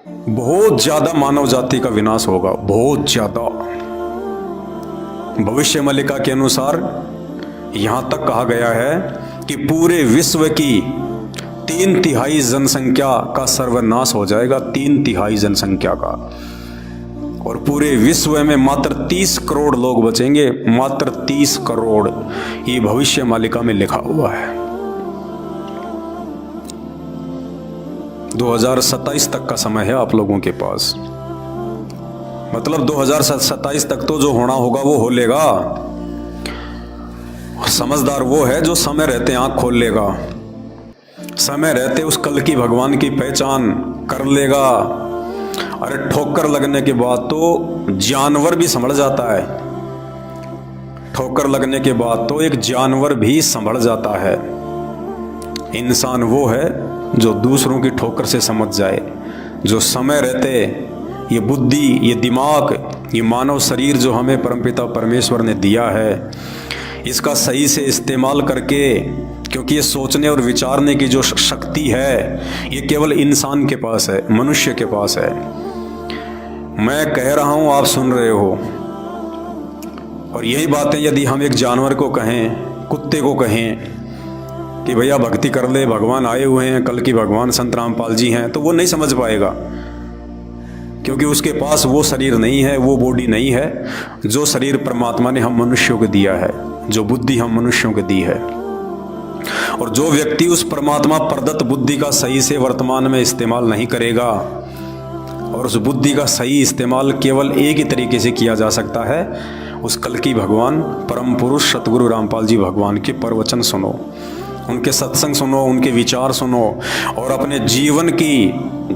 बहुत ज्यादा मानव जाति का विनाश होगा, बहुत ज्यादा। भविष्य मल्लिका के अनुसार यहां तक कहा गया है कि पूरे विश्व की 3/3 जनसंख्या का सर्वनाश हो जाएगा, 3/3 जनसंख्या का। और पूरे विश्व में मात्र 30 करोड़ लोग बचेंगे, मात्र 30 करोड़। ये भविष्य मालिका में लिखा हुआ है। 2027 तक का समय है आप लोगों के पास, मतलब 2027 तक तो जो होना होगा वो हो लेगा। समझदार वो है जो समय रहते आंख खोल लेगा, समय रहते उस कल की भगवान की पहचान कर लेगा। अरे ठोकर लगने के बाद तो जानवर भी संभल जाता है, ठोकर लगने के बाद तो एक जानवर भी संभल जाता है। इंसान वो है जो दूसरों की ठोकर से समझ जाए, जो समय रहते ये बुद्धि, ये दिमाग, ये मानव शरीर जो हमें परमपिता परमेश्वर ने दिया है, इसका सही से इस्तेमाल करके, क्योंकि ये सोचने और विचारने की जो शक्ति है ये केवल इंसान के पास है, मनुष्य के पास है। मैं कह रहा हूं, आप सुन रहे हो। और यही बातें यदि हम एक जानवर को कहें, कुत्ते को कहें कि भैया भक्ति कर ले, भगवान आए हुए हैं, कल की भगवान संत रामपाल जी हैं, तो वो नहीं समझ पाएगा, क्योंकि उसके पास वो शरीर नहीं है, वो बॉडी नहीं है जो शरीर परमात्मा ने हम मनुष्यों को दिया है, जो बुद्धि हम मनुष्यों को दी है। और जो व्यक्ति उस परमात्मा प्रदत्त बुद्धि का सही से वर्तमान में इस्तेमाल नहीं करेगा, और उस बुद्धि का सही इस्तेमाल केवल एक ही तरीके से किया जा सकता है, उस कल की भगवान परम पुरुष सतगुरु रामपाल जी भगवान के प्रवचन सुनो, उनके सत्संग सुनो, उनके विचार सुनो, और अपने जीवन की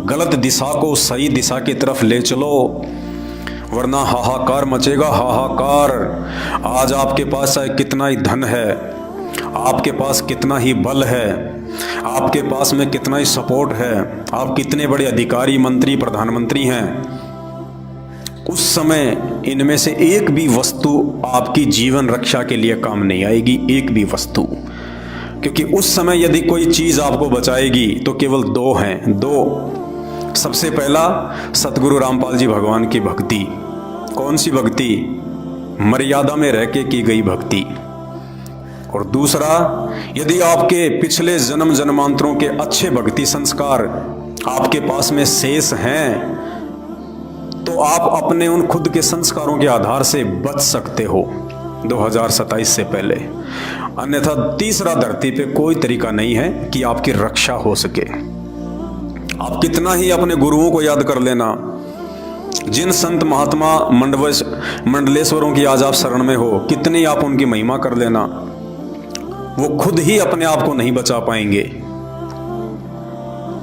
गलत दिशा को सही दिशा की तरफ ले चलो, वरना हाहाकार मचेगा, हाहाकार। आज आपके पास चाहे कितना ही धन है, आपके पास कितना ही बल है, आपके पास में कितना ही सपोर्ट है, आप कितने बड़े अधिकारी, मंत्री, प्रधानमंत्री हैं, उस समय इनमें से एक भी वस्तु आपकी जीवन रक्षा के लिए काम नहीं आएगी, एक भी वस्तु। क्योंकि उस समय यदि कोई चीज आपको बचाएगी तो केवल दो हैं, दो। सबसे पहला सतगुरु रामपाल जी भगवान की भक्ति। कौन सी भक्ति? मर्यादा में रह के की गई भक्ति। और दूसरा, यदि आपके पिछले जन्म जन्मांतरों के अच्छे भक्ति संस्कार आपके पास में शेष हैं, तो आप अपने उन खुद के संस्कारों के आधार से बच सकते हो 2027 से पहले। अन्यथा तीसरा धरती पे कोई तरीका नहीं है कि आपकी रक्षा हो सके। आप कितना ही अपने गुरुओं को याद कर लेना, जिन संत महात्मा मंडलेश्वरों की आज आप शरण में हो, कितनी आप उनकी महिमा कर लेना, वो खुद ही अपने आप को नहीं बचा पाएंगे।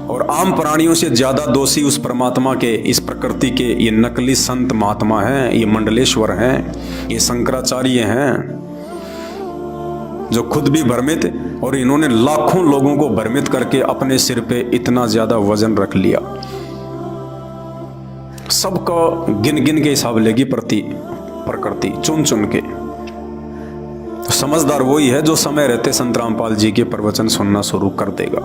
और आम प्राणियों से ज्यादा दोषी उस परमात्मा के, इस प्रकृति के ये नकली संत महात्मा हैं, ये मंडलेश्वर हैं, ये शंकराचार्य हैं, जो खुद भी भ्रमित, और इन्होंने लाखों लोगों को भ्रमित करके अपने सिर पे इतना ज्यादा वजन रख लिया। सबका गिन गिन के हिसाब लेगी प्रकृति, चुन चुन के। समझदार वही है जो समय रहते संत रामपाल जी के प्रवचन सुनना शुरू कर देगा।